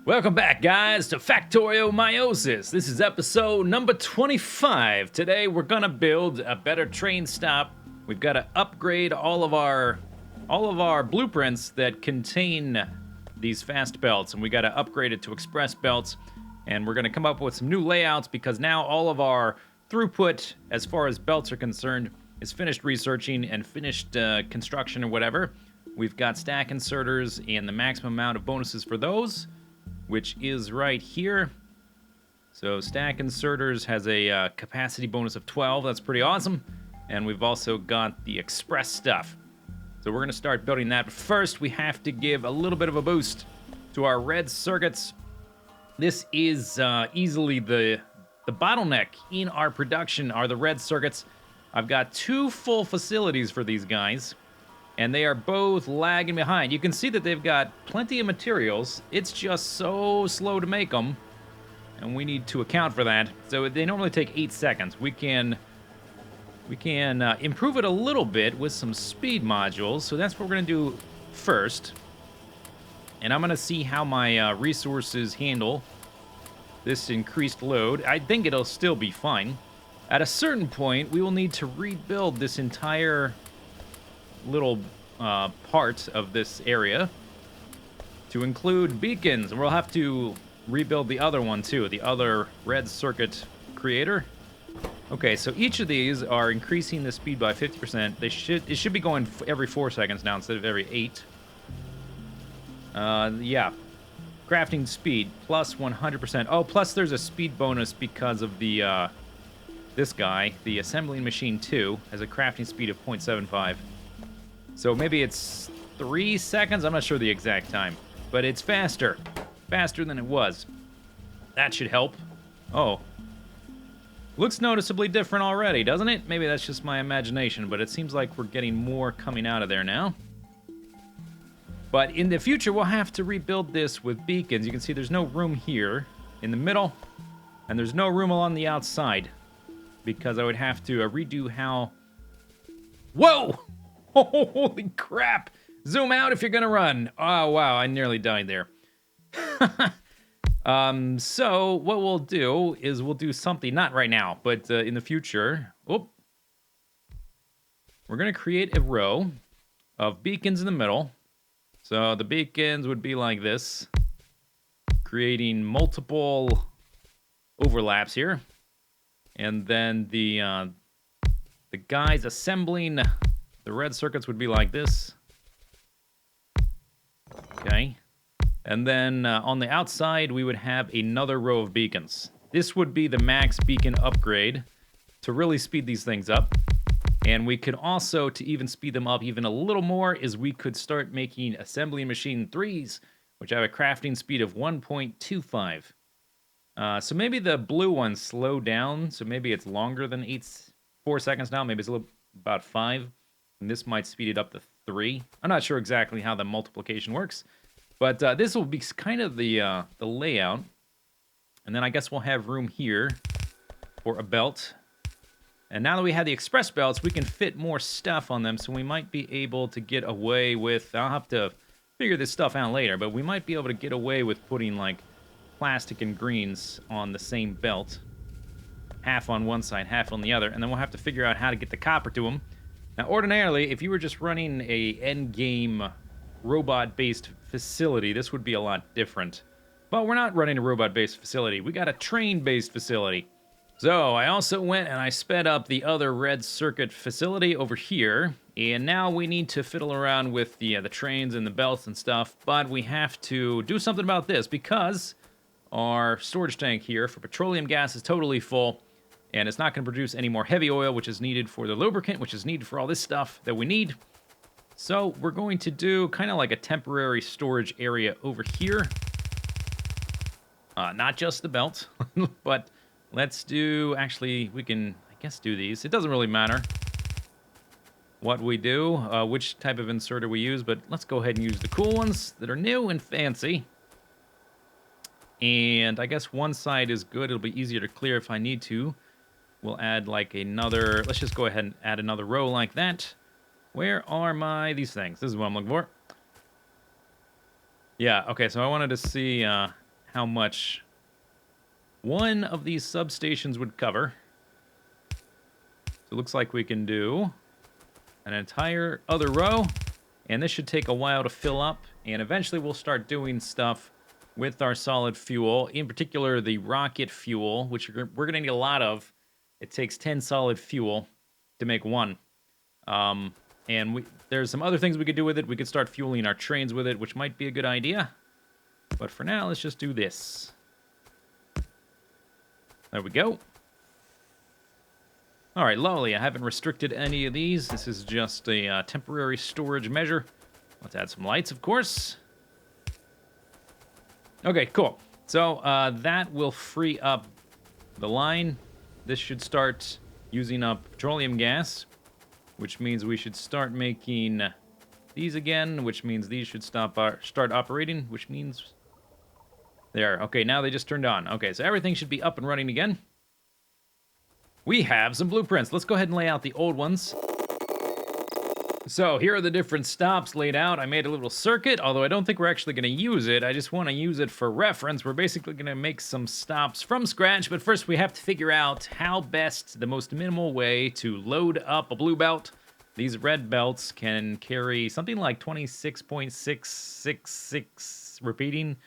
Welcome back, guys, to Factorio Meiosis. This is episode number 25. Today, we're gonna build a better train stop. We've got to upgrade all of our blueprints that contain these fast belts, and we got to upgrade it to express belts. And we're gonna come up with some new layouts because now all of our throughput, as far as belts are concerned, is finished researching and finished construction or whatever. We've got stack inserters and the maximum amount of bonuses for those, which is right here. So stack inserters has a capacity bonus of 12. That's pretty awesome. And we've also got the express stuff. So we're going to start building that. But first, we have to give a little bit of a boost to our red circuits. This is easily the bottleneck in our production are the red circuits. I've got 2 full facilities for these guys, and they are both lagging behind. You can see that they've got plenty of materials. It's just so slow to make them, and we need to account for that. So they normally take 8 seconds. We can improve it a little bit with some speed modules. So that's what we're gonna do first. And I'm gonna see how my resources handle this increased load. I think it'll still be fine. At a certain point, we will need to rebuild this entire little part of this area to include beacons, and we'll have to rebuild the other one too, the other red circuit creator. Okay, so each of these are increasing the speed by 50%. It should be going every 4 seconds now instead of every 8. Yeah. Crafting speed plus 100%. Oh, plus there's a speed bonus because of the this guy, the assembling machine 2, has a crafting speed of 0.75. So maybe it's 3 seconds? I'm not sure the exact time. But it's faster. Faster than it was. That should help. Oh. Looks noticeably different already, doesn't it? Maybe that's just my imagination, but it seems like we're getting more coming out of there now. But in the future, we'll have to rebuild this with beacons. You can see there's no room here in the middle, and there's no room along the outside, because I would have to redo how... Whoa! Holy crap! Zoom out if you're gonna run. Oh, wow, I nearly died there. So what we'll do is we'll do something, not right now, but in the future. We're gonna create a row of beacons in the middle. So the beacons would be like this, creating multiple overlaps here. And then the guys assembling the red circuits would be like this. Okay. And then on the outside, we would have another row of beacons. This would be the max beacon upgrade to really speed these things up. And we could also, to even speed them up even a little more, is we could start making assembly machine 3s, which have a crafting speed of 1.25. So maybe the blue ones slow down, so maybe it's longer than 4 seconds now. Maybe it's about 5, and this might speed it up to 3. I'm not sure exactly how the multiplication works, but this will be kind of the layout. And then I guess we'll have room here for a belt. And now that we have the express belts, we can fit more stuff on them, so we might be able to get away with... I'll have to figure this stuff out later, but we might be able to get away with putting, like, plastic and greens on the same belt. Half on one side, half on the other, and then we'll have to figure out how to get the copper to them. Now, ordinarily, if you were just running a endgame robot-based facility, this would be a lot different. But we're not running a robot-based facility. We got a train-based facility. So I also went and I sped up the other red circuit facility over here, and now we need to fiddle around with the trains and the belts and stuff, but we have to do something about this because our storage tank here for petroleum gas is totally full, and it's not going to produce any more heavy oil, which is needed for the lubricant, which is needed for all this stuff that we need. So we're going to do kind of like a temporary storage area over here. Not just the belt, but... Let's do, actually, we can, I guess, do these. It doesn't really matter what we do, which type of inserter we use, but let's go ahead and use the cool ones that are new and fancy. And I guess one side is good. It'll be easier to clear if I need to. We'll add like another, let's just go ahead and add another row like that. Where are these things? This is what I'm looking for. Yeah, okay, so I wanted to see how much one of these substations would cover. So it looks like we can do an entire other row, and this should take a while to fill up, and eventually we'll start doing stuff with our solid fuel, in particular the rocket fuel, which we're going to need a lot of. It takes 10 solid fuel to make one. And there's some other things we could do with it. We could start fueling our trains with it, which might be a good idea. But for now, let's just do this. There we go. All right, lovely. I haven't restricted any of these. This is just a temporary storage measure. Let's add some lights, of course. Okay, cool. So that will free up the line. This should start using up petroleum gas, which means we should start making these again, which means these should start operating, which means... There. Okay, now they just turned on. Okay, so everything should be up and running again. We have some blueprints. Let's go ahead and lay out the old ones. So here are the different stops laid out. I made a little circuit, although I don't think we're actually going to use it. I just want to use it for reference. We're basically going to make some stops from scratch, but first we have to figure out how best, the most minimal way to load up a blue belt. These red belts can carry something like 26.666 repeating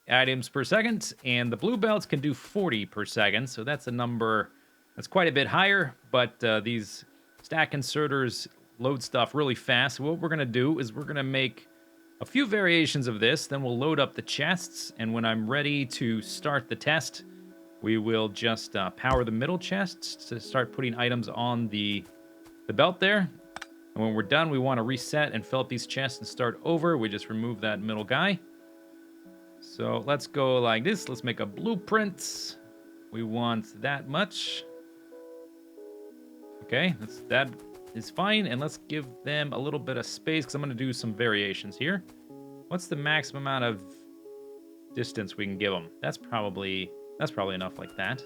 items per second, and the blue belts can do 40 per second, so that's a number that's quite a bit higher, but these stack inserters load stuff really fast. So what we're going to do is we're going to make a few variations of this, then we'll load up the chests, and when I'm ready to start the test, we will just power the middle chests to start putting items on the belt there. And when we're done, we want to reset and fill up these chests and start over. We just remove that middle guy. So let's go like this. Let's make a blueprint. We want that much. Okay, that is fine. And let's give them a little bit of space because I'm going to do some variations here. What's the maximum amount of distance we can give them? That's probably enough like that.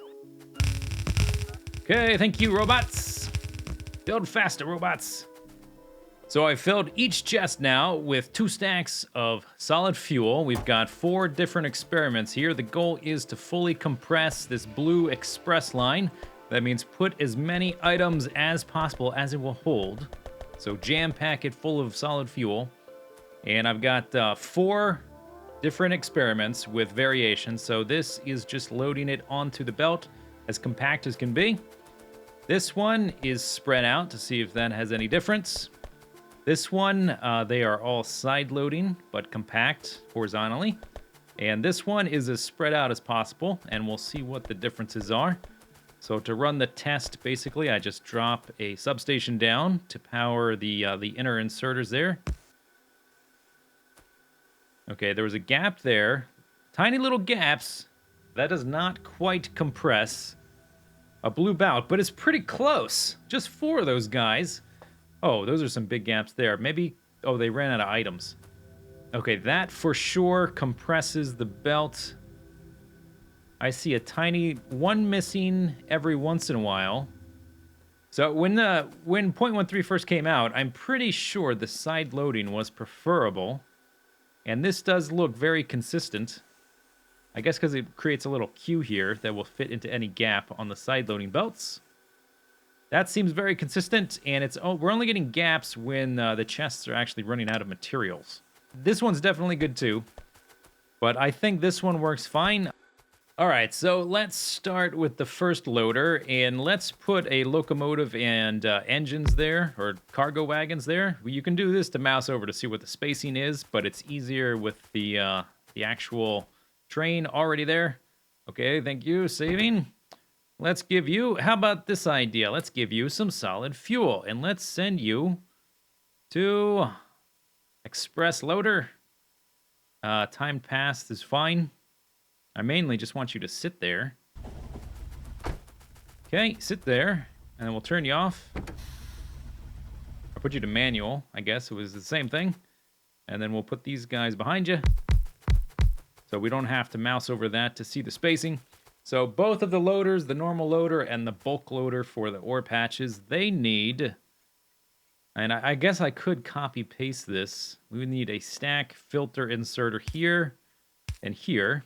Okay, thank you, robots. Build faster, robots. So I filled each chest now with 2 stacks of solid fuel. We've got 4 different experiments here. The goal is to fully compress this blue express line. That means put as many items as possible as it will hold. So jam pack it full of solid fuel. And I've got 4 different experiments with variations. So this is just loading it onto the belt as compact as can be. This one is spread out to see if that has any difference. This one, they are all side loading, but compact horizontally. And this one is as spread out as possible, and we'll see what the differences are. So to run the test, basically, I just drop a substation down to power the inner inserters there. Okay, there was a gap there. Tiny little gaps. That does not quite compress a blue belt, but it's pretty close. Just 4 of those guys. Oh, those are some big gaps there. Maybe, oh, they ran out of items. Okay, that for sure compresses the belt. I see a tiny one missing every once in a while. So when 0.13 first came out, I'm pretty sure the side loading was preferable. And this does look very consistent. I guess because it creates a little queue here that will fit into any gap on the side loading belts. That seems very consistent, and we're only getting gaps when the chests are actually running out of materials. This one's definitely good too, but I think this one works fine. All right, so let's start with the first loader, and let's put a locomotive and engines there, or cargo wagons there. You can do this to mouse over to see what the spacing is, but it's easier with the actual train already there. Okay, thank you, saving. Let's give you, how about this idea? Let's give you some solid fuel, and let's send you to express loader. Time passed is fine. I mainly just want you to sit there. Okay, sit there, and then we'll turn you off. I'll put you to manual, I guess it was the same thing. And then we'll put these guys behind you. So we don't have to mouse over that to see the spacing. So both of the loaders, the normal loader and the bulk loader for the ore patches, they need, and I guess I could copy paste this. We would need a stack filter inserter here and here.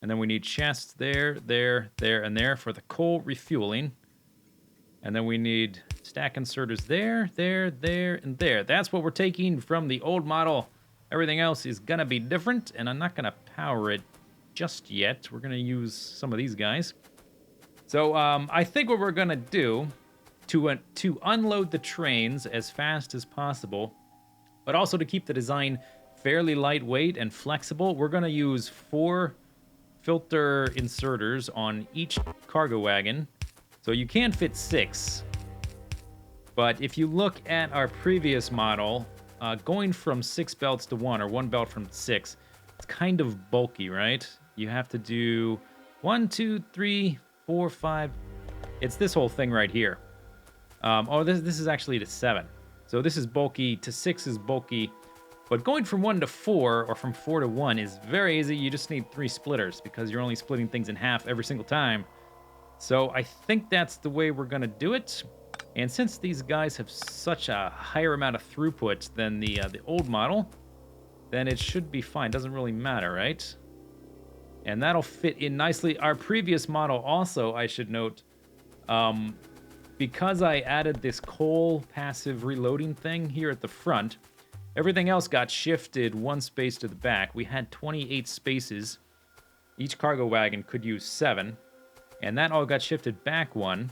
And then we need chests there, there, there, and there for the coal refueling. And then we need stack inserters there, there, there, and there. That's what we're taking from the old model. Everything else is going to be different, and I'm not going to power it just yet. We're going to use some of these guys. So I think what we're going to do to unload the trains as fast as possible, but also to keep the design fairly lightweight and flexible, we're going to use 4 filter inserters on each cargo wagon. So you can fit 6. But if you look at our previous model, going from 6 belts to 1 or 1 belt from 6, it's kind of bulky, right? You have to do 1, 2, 3, 4, 5. It's this whole thing right here. This is actually to 7. So this is bulky, to 6 is bulky. But going from 1 to 4 or from 4 to 1 is very easy. You just need 3 splitters because you're only splitting things in half every single time. So I think that's the way we're going to do it. And since these guys have such a higher amount of throughput than the old model, then it should be fine. Doesn't really matter, right? And that'll fit in nicely. Our previous model also, I should note, because I added this coal passive reloading thing here at the front, everything else got shifted 1 space to the back. We had 28 spaces. Each cargo wagon could use 7. And that all got shifted back 1.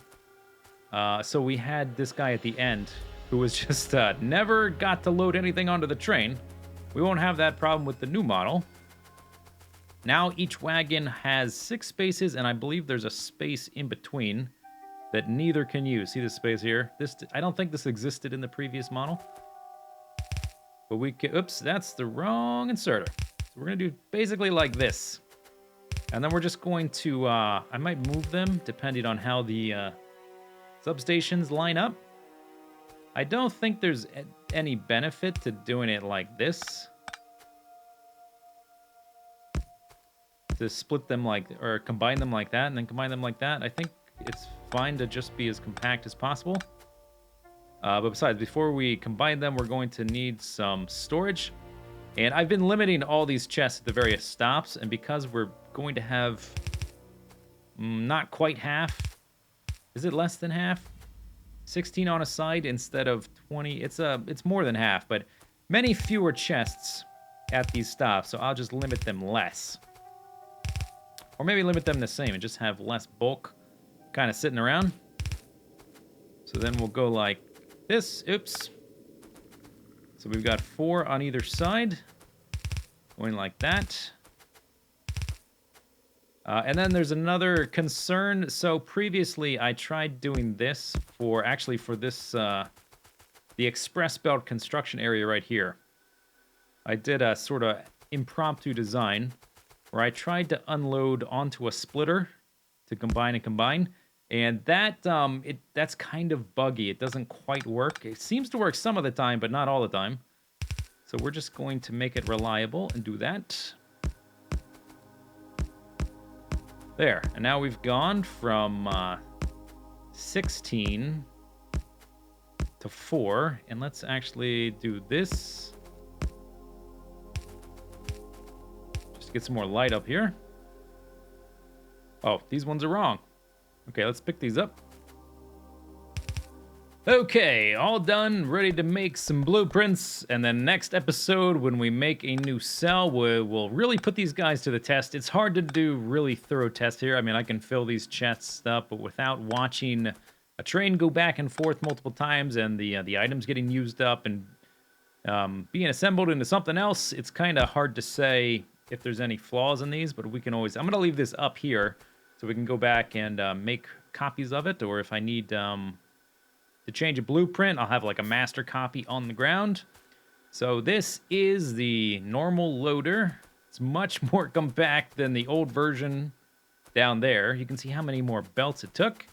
So we had this guy at the end who was just never got to load anything onto the train. We won't have that problem with the new model. Now each wagon has 6 spaces, and I believe there's a space in between that neither can use. See this space here? I don't think this existed in the previous model. But we can... Oops, that's the wrong inserter. So we're going to do basically like this. And then we're just going to... I might move them depending on how the substations line up. I don't think there's any benefit to doing it like this. To split them like... Or combine them like that and then combine them like that. I think it's fine to just be as compact as possible. But besides, before we combine them, we're going to need some storage. And I've been limiting all these chests at the various stops. And because we're going to have not quite half. Is it less than half? 16 on a side instead of 20. It's more than half, but many fewer chests at these stops. So I'll just limit them less. Or maybe limit them the same and just have less bulk kind of sitting around. So then we'll go like this. Oops. So we've got 4 on either side. Going like that. And then there's another concern. So previously I tried doing this for this, the express belt construction area right here. I did a sort of impromptu design where I tried to unload onto a splitter to combine and combine. And that's kind of buggy. It doesn't quite work. It seems to work some of the time, but not all the time. So we're just going to make it reliable and do that. There. And now we've gone from 16 to 4. And let's actually do this. Just get some more light up here. Oh, these ones are wrong. Okay, let's pick these up. Okay, all done, ready to make some blueprints, and then next episode, when we make a new cell, we'll really put these guys to the test. It's hard to do really thorough tests here. I mean, I can fill these chests up, but without watching a train go back and forth multiple times and the items getting used up and being assembled into something else, it's kind of hard to say if there's any flaws in these, but we can always... I'm going to leave this up here so we can go back and make copies of it, or if I need... to change a blueprint, I'll have like a master copy on the ground. So this is the normal loader. It's much more compact than the old version down there. You can see how many more belts it took.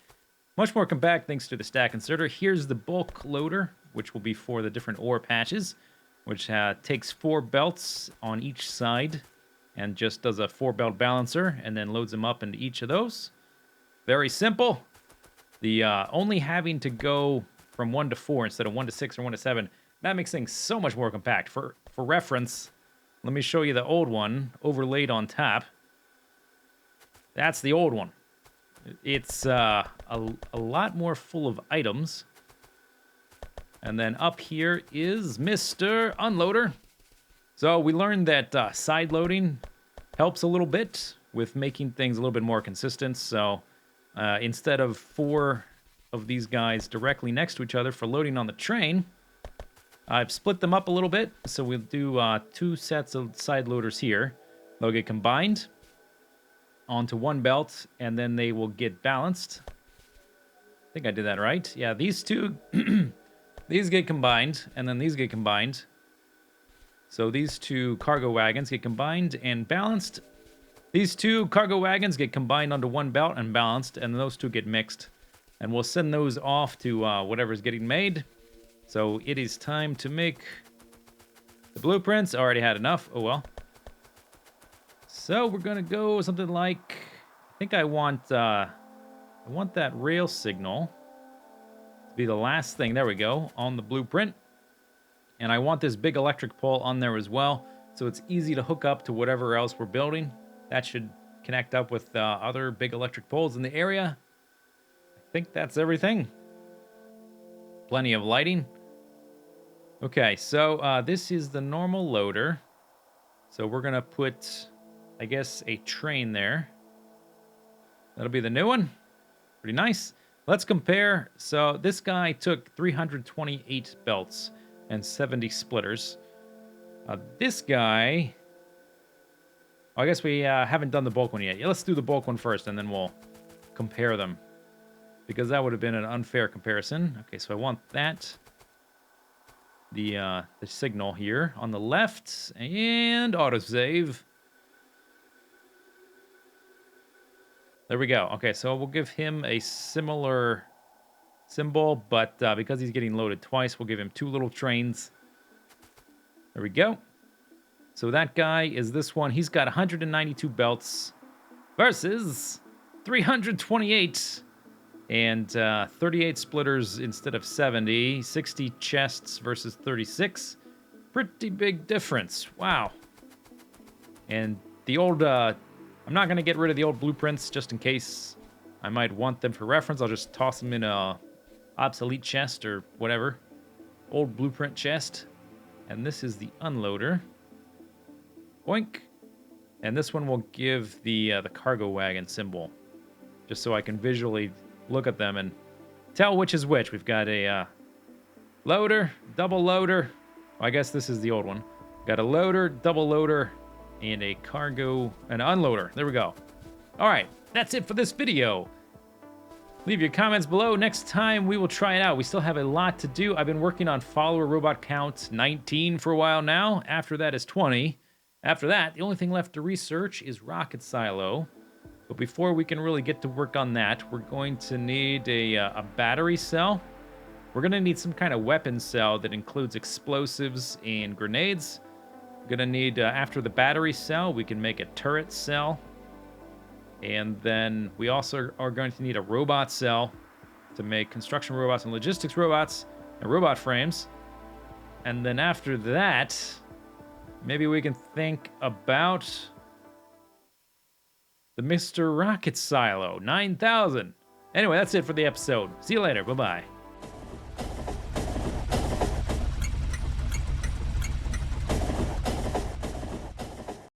Much more compact thanks to the stack inserter. Here's the bulk loader, which will be for the different ore patches, which takes 4 belts on each side and just does a 4-belt balancer and then loads them up into each of those. Very simple. The only having to go from 1 to 4 instead of 1 to 6 or 1 to 7, that makes things so much more compact. For reference, let me show you the old one overlaid on top. That's the old one. It's a lot more full of items. And then up here is Mr. Unloader. So we learned that side loading helps a little bit with making things a little bit more consistent. So instead of 4 of these guys directly next to each other for loading on the train, I've split them up a little bit. So we'll do 2 sets of side loaders here. They'll get combined onto one belt, and then they will get balanced. I think I did that right. Yeah, these two, these get combined, and then these get combined. So these 2 cargo wagons get combined and balanced. These 2 cargo wagons get combined onto one belt and balanced, and those 2 get mixed. And we'll send those off to whatever's getting made. So it is time to make the blueprints. Already had enough. Oh well. So we're gonna go something like, I think I want that rail signal to be the last thing. There we go, on the blueprint. And I want this big electric pole on there as well, so it's easy to hook up to whatever else we're building. That should connect up with other big electric poles in the area. I think that's everything. Plenty of lighting. Okay, so this is the normal loader. So we're gonna put, I guess, a train there. That'll be the new one. Pretty nice. Let's compare. So this guy took 328 belts and 70 splitters. This guy, I guess we haven't done the bulk one yet. Yeah, let's do the bulk one first, and then we'll compare them, because that would have been an unfair comparison. Okay, so I want that. The signal here on the left, and autosave. There we go. Okay, so we'll give him a similar symbol, but because he's getting loaded twice, we'll give him 2 little trains. There we go. So that guy is this one. He's got 192 belts versus 328 and 38 splitters instead of 70. 60 chests versus 36. Pretty big difference. Wow. And the old... I'm not going to get rid of the old blueprints just in case I might want them for reference. I'll just toss them in a obsolete chest or whatever. Old blueprint chest. And this is the unloader. Boink. And this one will give the cargo wagon symbol, just so I can visually look at them and tell which is which. We've got a loader, double loader. Well, I guess this is the old one. Got a loader, double loader, and a cargo, an unloader. There we go. All right, that's it for this video. Leave your comments below. Next time we will try it out. We still have a lot to do. I've been working on follower robot count 19 for a while now. After that is 20. After that, the only thing left to research is rocket silo. But before we can really get to work on that, we're going to need a battery cell. We're going to need some kind of weapon cell that includes explosives and grenades. We're going to need, after the battery cell, we can make a turret cell. And then we also are going to need a robot cell to make construction robots and logistics robots and robot frames. And then after that, maybe we can think about the Mr. Rocket Silo 9000. Anyway, that's it for the episode. See you later. Bye-bye.